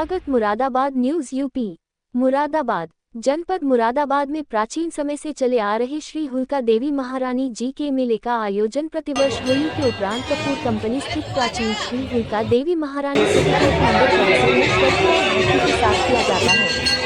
स्वागत Moradabad news UP. Moradabad जनपद मुरादाबाद में प्राचीन समय से चले आ रहे श्री हुल्का देवी महारानी जी के मेले का आयोजन प्रतिवर्ष होली के उपरांत कपूर कंपनी स्थित प्राचीन श्री हुल्का देवी महारानी सिद्धपीठ मंदिर परिसर में श्रद्धा और भक्ति के साथ किया जाता है।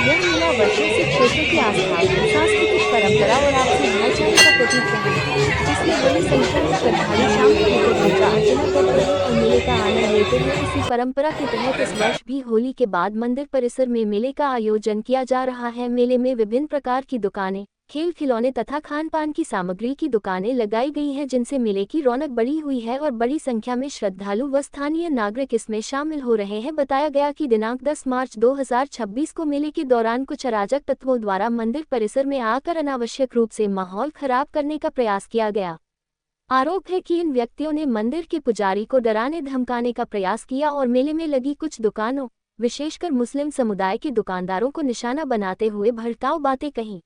यह मेला वर्षों से क्षेत्र की आस्था, सांस्कृतिक परंपरा और आपसी भाईचारे का प्रतीक है, जिसमें बड़ी संख्या में श्रद्धालु शामिल होकर पूजा अर्चना करते हैं और मेले का आनंद लेते हैं। इसी परंपरा के तहत इस वर्ष भी होली के बाद मंदिर परिसर में मेले का आयोजन किया जा रहा है। मेले में विभिन्न प्रकार की दुकानें, खेल खिलौने तथा खान पान की सामग्री की दुकानें लगाई गई हैं, जिनसे मेले की रौनक बढ़ी हुई है और बड़ी संख्या में श्रद्धालु व स्थानीय नागरिक इसमें शामिल हो रहे हैं। बताया गया कि दिनांक 10 मार्च 2026 को मेले के दौरान कुछ अराजक तत्वों द्वारा मंदिर परिसर में आकर अनावश्यक रूप से माहौल खराब करने का प्रयास किया गया। आरोप है कि इन व्यक्तियों ने मंदिर के पुजारी को डराने धमकाने का प्रयास किया और मेले में लगी कुछ दुकानों, विशेषकर मुस्लिम समुदाय के दुकानदारों को निशाना बनाते हुए भड़काऊ बातें कहीं।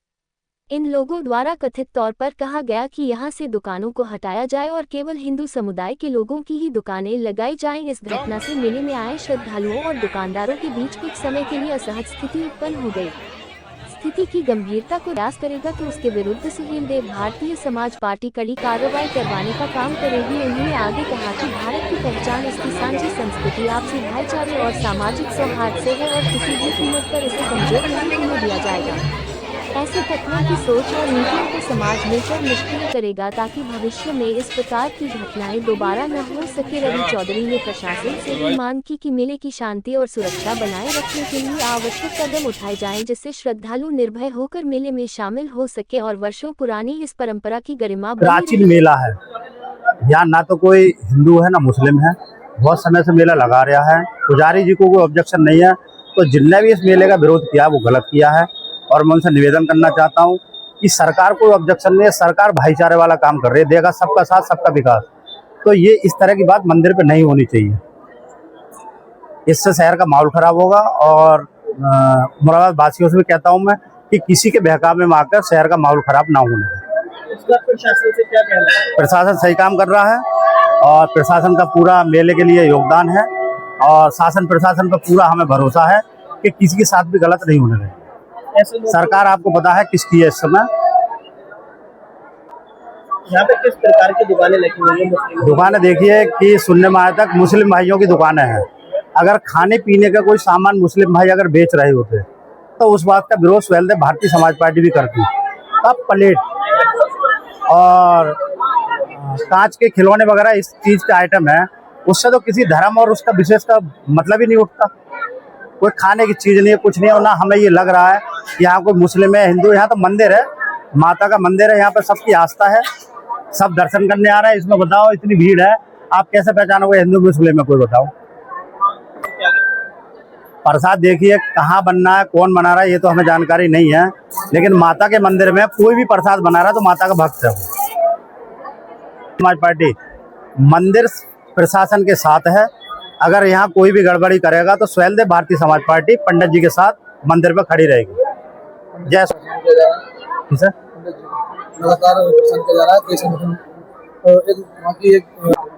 इन लोगों द्वारा कथित तौर पर कहा गया कि यहां से दुकानों को हटाया जाए और केवल हिंदू समुदाय के लोगों की ही दुकानें लगाई जाएं। इस घटना से मेले में आए श्रद्धालुओं और दुकानदारों के बीच कुछ समय के लिए असहज स्थिति उत्पन्न हो गई। स्थिति की गंभीरता को प्रयास करेगा तो उसके विरुद्ध सुहेल देव भारतीय समाज पार्टी कड़ी कार्रवाई करवाने का काम करेगी। उन्होंने आगे कहा कि भारत की पहचान इसकी सांझी संस्कृति, आपसी भाईचारे और सामाजिक सौहार्द से है और किसी भी कीमत पर इसे कमजोर नहीं होने दिया जाएगा। ऐसे तत्वों की सोच और नीतियों को समाज मिलकर निष्क्रिय करेगा ताकि भविष्य में इस प्रकार की घटनाएं दोबारा न हो सके। रवि चौधरी ने प्रशासन से भी मांग की कि मेले की शांति और सुरक्षा बनाए रखने के लिए आवश्यक कदम उठाए जाएं, जिससे श्रद्धालु निर्भय होकर मेले में शामिल हो सके और वर्षों पुरानी इस परंपरा की गरिमा प्राचीन मेला है। यहाँ ना तो कोई हिंदू है ना मुस्लिम है, बहुत समय से मेला लगा रहा है। पुजारी जी को कोई ऑब्जेक्शन नहीं है, तो जिनने भी इस मेले का विरोध किया वो गलत किया है। और मैं उनसे निवेदन करना चाहता हूँ कि सरकार कोई ऑब्जेक्शन नहीं है, सरकार भाईचारे वाला काम कर रही है, देगा सबका साथ सबका विकास। तो ये इस तरह की बात मंदिर पे नहीं होनी चाहिए, इससे शहर का माहौल खराब होगा। और मुरादाबाद वासियों से भी कहता हूँ मैं कि किसी के बहकावे में आकर शहर का माहौल खराब ना होने दें। इसका प्रशासन से क्या कहना है? प्रशासन सही काम कर रहा है और प्रशासन का पूरा मेले के लिए योगदान है और शासन प्रशासन पर पूरा हमें भरोसा है कि किसी के साथ भी गलत नहीं होने दें। सरकार आपको पता है किसकी है इस समय। यहाँ पे किस प्रकार की दुकानें लगी हुई है? दुकानें देखिए कि सुनने में आया तक मुस्लिम भाइयों की दुकानें हैं। अगर खाने पीने का कोई सामान मुस्लिम भाई अगर बेच रहे होते तो उस बात का विरोध स्वयं भारतीय समाज पार्टी भी करती। अब प्लेट और कांच के खिलौने वगैरह इस चीज का आइटम है, उससे तो किसी धर्म और उसका विशेष का मतलब ही नहीं उठता। कोई खाने की चीज नहीं है, कुछ नहीं है। ना हमें ये लग रहा है कि यहाँ कोई मुस्लिम है हिंदू, यहाँ तो मंदिर है, माता का मंदिर है, यहाँ पर सबकी आस्था है, सब दर्शन करने आ रहे हैं। इसमें बताओ इतनी भीड़ है, आप कैसे पहचानोगे हिंदू मुस्लिम में? कोई बताओ। प्रसाद देखिए कहाँ बनना है, कौन बना रहा है, ये तो हमें जानकारी नहीं है, लेकिन माता के मंदिर में कोई भी प्रसाद बना रहा है तो माता का भक्त है। समाज पार्टी मंदिर प्रशासन के साथ है। अगर यहाँ कोई भी गड़बड़ी करेगा तो स्वयं भारतीय समाज पार्टी पंडित जी के साथ मंदिर पर खड़ी रहेगी। जय सर। लगातार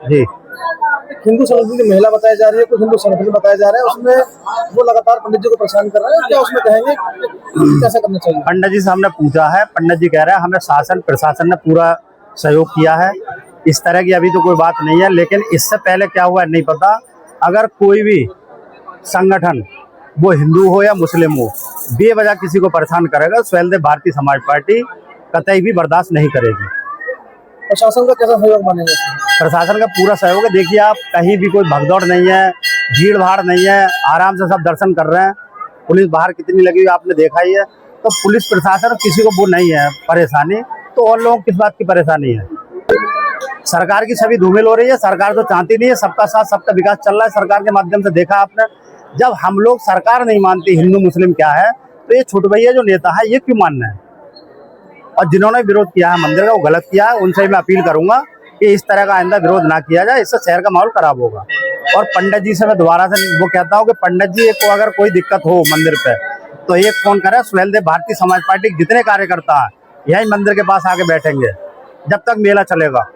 जी हिंदू संगठन की महिला बताई जा रही है, कुछ हिंदू संगठन बताया जा रहा है, उसमें वो लगातार पंडित जी को परेशान कर रहे हैं। क्या उसमें कहेंगे कैसा करना चाहिए? पंडित जी से हमने पूछा है, पंडित जी कह रहे हैं हमें शासन प्रशासन ने पूरा सहयोग किया है, इस तरह की अभी तो कोई बात नहीं है। लेकिन इससे पहले क्या हुआ है नहीं पता। अगर कोई भी संगठन वो हिंदू हो या मुस्लिम हो बेवजह किसी को परेशान करेगा, स्वयं भारतीय समाज पार्टी कतई भी बर्दाश्त नहीं करेगी। प्रशासन का कैसा सहयोग मानेंगे? प्रशासन का पूरा सहयोग है। देखिए आप कहीं भी कोई भगदौड़ नहीं है, भीड़ भाड़ नहीं है, आराम से सब दर्शन कर रहे हैं। पुलिस बाहर कितनी लगी हुई आपने देखा ही है। तो पुलिस प्रशासन किसी को वो नहीं है परेशानी, तो और लोगों को किस बात की परेशानी है? सरकार की छवि धूमिल हो रही है। सरकार तो चाहती नहीं है, सबका साथ सबका विकास चल रहा है सरकार के माध्यम से। देखा आपने, जब हम लोग सरकार नहीं मानती हिंदू मुस्लिम क्या है, तो ये छोटे भैया जो नेता है ये क्यों मानना है? और जिन्होंने विरोध किया है मंदिर का वो गलत किया है। उनसे मैं अपील करूंगा कि इस तरह का आइंदा विरोध ना किया जाए, इससे शहर का माहौल खराब होगा। और पंडित जी से मैं दोबारा से वो कहता हूँ कि पंडित जी को अगर कोई दिक्कत हो मंदिर पे तो एक फोन करें। स्वयं भारतीय समाज पार्टी के जितने कार्यकर्ता हैं यही मंदिर के पास आके बैठेंगे जब तक मेला चलेगा।